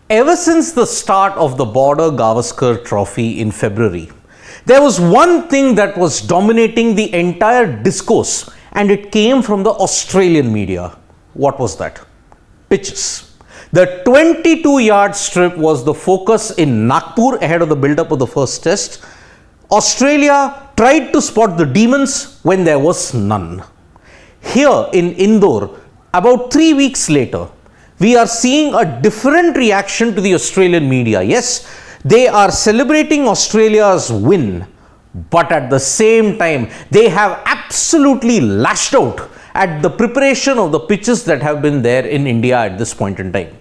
Ever since the start of the Border Gavaskar Trophy in February, there was one thing that was dominating the entire discourse, and it came from the Australian media. What was that? Pitches. The 22-yard strip was the focus in Nagpur ahead of the build-up of the first test. Australia tried to spot the demons when there was none. Here in Indore, about 3 weeks later, we are seeing a different reaction to the Australian media. Yes, they are celebrating Australia's win, but at the same time, they have absolutely lashed out at the preparation of the pitches that have been there in India at this point in time.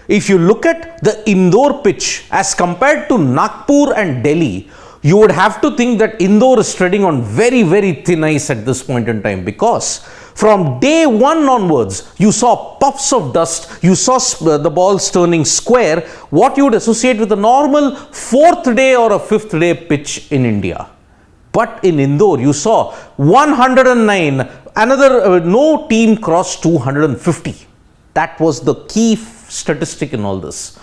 If you look at the Indore pitch as compared to Nagpur and Delhi, you would have to think that Indore is treading on very, very thin ice at this point in time, because from day one onwards, you saw puffs of dust, you saw the balls turning square, what you would associate with a normal fourth day or a fifth day pitch in India. But in Indore, you saw 109, no team crossed 250. That was the key statistic in all this.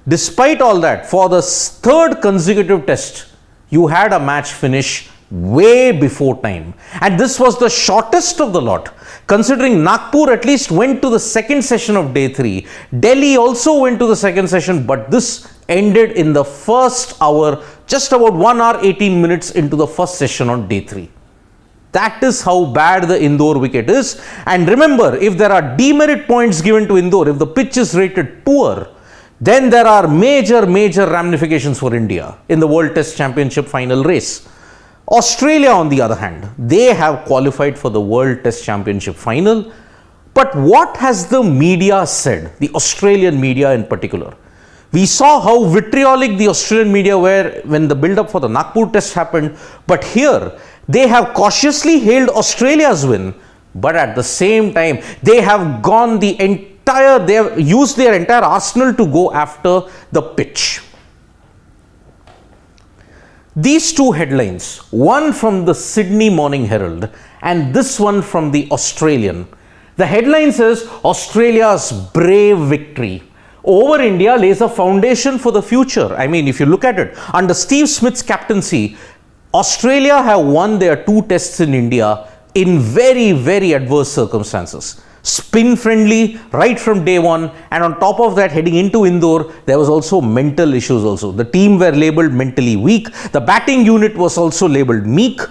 Despite all that, for the third consecutive test, you had a match finish way before time, and this was the shortest of the lot, considering Nagpur at least went to the second session of day 3. Delhi also went to the second session, but this ended in the first hour, just about 1 hour 18 minutes into the first session on day 3. That is how bad the Indore wicket is. And remember, if there are demerit points given to Indore, if the pitch is rated poor, then there are major ramifications for India in the World Test Championship final race. Australia, on the other hand, they have qualified for the World Test Championship final. But what has the media said, the Australian media in particular? We saw how vitriolic the Australian media were when the build-up for the Nagpur test happened. But here, they have cautiously hailed Australia's win. But at the same time, they have gone they have used their entire arsenal to go after the pitch. These two headlines, one from the Sydney Morning Herald and this one from the Australian. The headline says, Australia's brave victory over India lays a foundation for the future. I mean, if you look at it, under Steve Smith's captaincy, Australia have won their 2 tests in India in very adverse circumstances. Spin friendly right from day one, and on top of that, heading into Indore, there was also mental issues also. The team were labelled mentally weak. The batting unit was also labelled meek,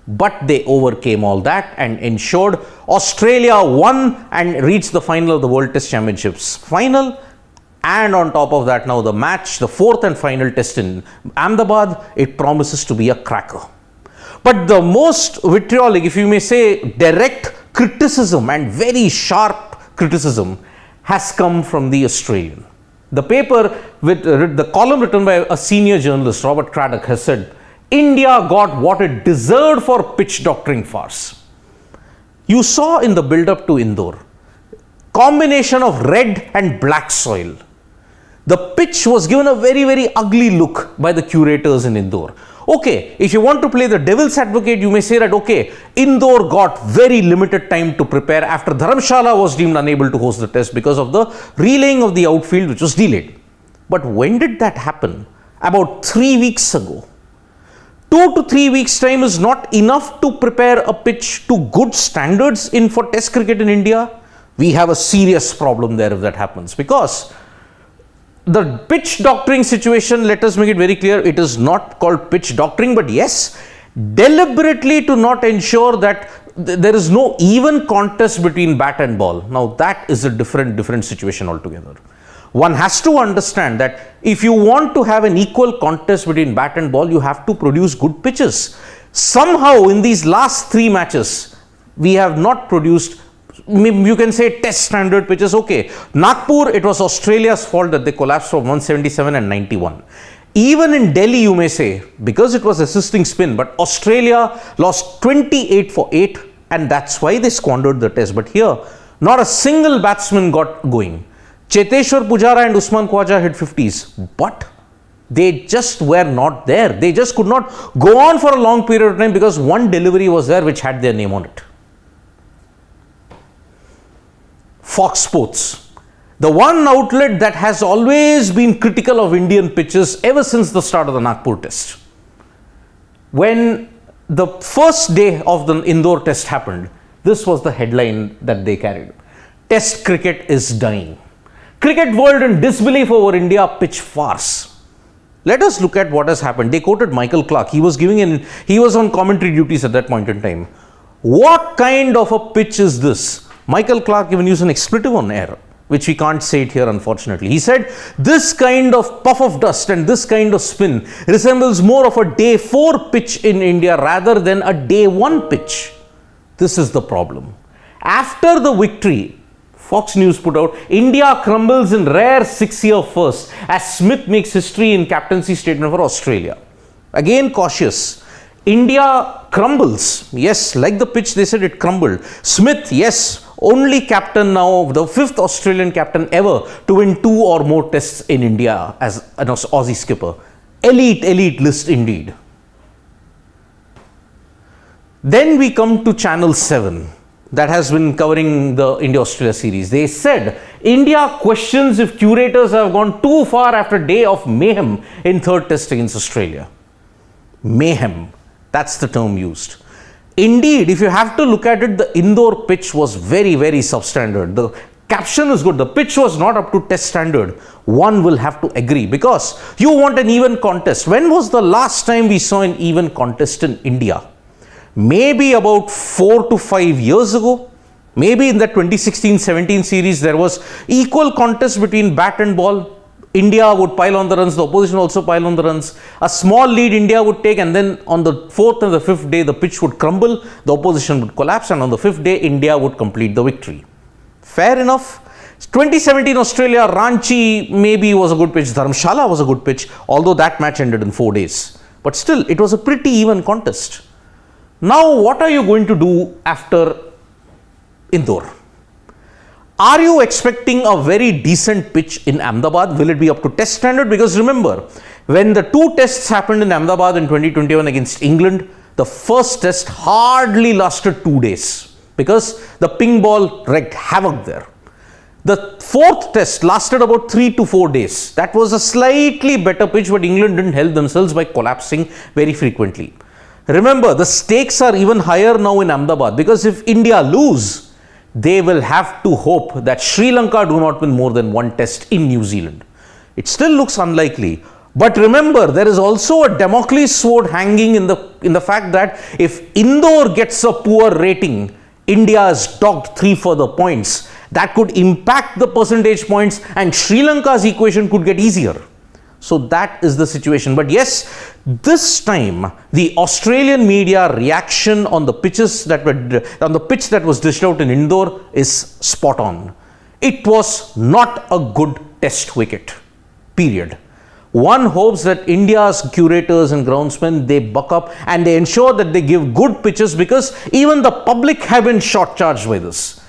but they overcame all that and ensured Australia won and reached the final of the World Test Championships final. And on top of that, now the match, the 4th and final test in Ahmedabad, it promises to be a cracker. But the most vitriolic, if you may say, direct criticism and very sharp criticism has come from the Australian. The paper with the column written by a senior journalist, Robert Craddock, has said, India got what it deserved for pitch doctoring farce. You saw in the build-up to Indore, combination of red and black soil. The pitch was given a very ugly look by the curators in Indore. Okay, if you want to play the devil's advocate, you may say that, okay, Indore got very limited time to prepare after Dharamshala was deemed unable to host the test because of the relaying of the outfield, which was delayed. But when did that happen? About 3 weeks ago. 2 to 3 weeks time is not enough to prepare a pitch to good standards for test cricket in India. We have a serious problem there if that happens, because the pitch doctoring situation, let us make it very clear, it is not called pitch doctoring, but yes, deliberately to not ensure that there is no even contest between bat and ball. Now that is a different situation altogether. One has to understand that if you want to have an equal contest between bat and ball, you have to produce good pitches. Somehow in these last 3 matches, we have not produced, you can say, test standard pitches. Okay, Nagpur, it was Australia's fault that they collapsed from 177 and 91. Even in Delhi, you may say, because it was assisting spin, but Australia lost 28 for 8, and that's why they squandered the test. But here, not a single batsman got going. Cheteshwar Pujara and Usman Khawaja hit 50s, but they just were not there. They just could not go on for a long period of time because one delivery was there which had their name on it. Fox Sports. The one outlet that has always been critical of Indian pitches ever since the start of the Nagpur test. When the first day of the Indore test happened, this was the headline that they carried. Test cricket is dying. Cricket world in disbelief over India pitch farce. Let us look at what has happened. They quoted Michael Clarke. He was on commentary duties at that point in time. What kind of a pitch is this? Michael Clarke even used an expletive on air, which we can't say it here unfortunately. He said, this kind of puff of dust and this kind of spin resembles more of a day 4 pitch in India rather than a day 1 pitch. This is the problem. After the victory, Fox News put out, India crumbles in rare 6-year first as Smith makes history in captaincy statement for Australia. Again cautious. India crumbles. Yes, like the pitch they said it crumbled. Smith, yes, only captain now, the 5th Australian captain ever to win 2 or more tests in India as an Aussie skipper. Elite list indeed. Then we come to Channel 7. That has been covering the India-Australia series. They said, India questions if curators have gone too far after a day of mayhem in 3rd test against Australia. Mayhem. That's the term used. Indeed, if you have to look at it, the Indore pitch was very substandard. The caption is good. The pitch was not up to test standard. One will have to agree because you want an even contest. When was the last time we saw an even contest in India? Maybe about 4 to 5 years ago. Maybe in the 2016-17 series, there was equal contest between bat and ball. India would pile on the runs, the opposition also pile on the runs. A small lead India would take, and then on the 4th and the 5th day, the pitch would crumble, the opposition would collapse, and on the 5th day, India would complete the victory. Fair enough. 2017 Australia, Ranchi maybe was a good pitch, Dharamshala was a good pitch, although that match ended in 4 days. But still, it was a pretty even contest. Now, what are you going to do after Indore? Are you expecting a very decent pitch in Ahmedabad? Will it be up to test standard? Because remember, when the 2 tests happened in Ahmedabad in 2021 against England, the first test hardly lasted 2 days because the ping ball wreaked havoc there. The 4th test lasted about 3 to 4 days. That was a slightly better pitch, but England didn't help themselves by collapsing very frequently. Remember, the stakes are even higher now in Ahmedabad because if India lose, they will have to hope that Sri Lanka do not win more than 1 test in New Zealand. It still looks unlikely. But remember, there is also a Damocles sword hanging in the fact that if Indore gets a poor rating, India is docked 3 further points. That could impact the percentage points and Sri Lanka's equation could get easier. So that is the situation. But yes, this time the Australian media reaction on the pitch that was dished out in Indore is spot on. It was not a good test wicket. Period. One hopes that India's curators and groundsmen, they buck up and they ensure that they give good pitches because even the public have been short charged by this.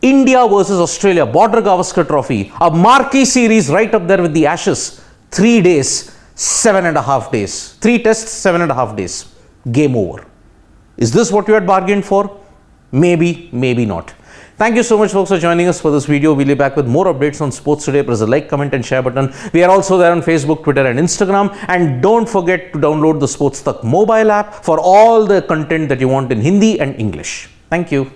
India versus Australia, Border Gavaskar Trophy, a marquee series right up there with the Ashes. 3 days, 7.5 days. 3 tests, 7.5 days. Game over. Is this what you had bargained for? Maybe, maybe not. Thank you so much folks for joining us for this video. We'll be back with more updates on sports today. Press the like, comment and share button. We are also there on Facebook, Twitter and Instagram. And don't forget to download the AajTak mobile app for all the content that you want in Hindi and English. Thank you.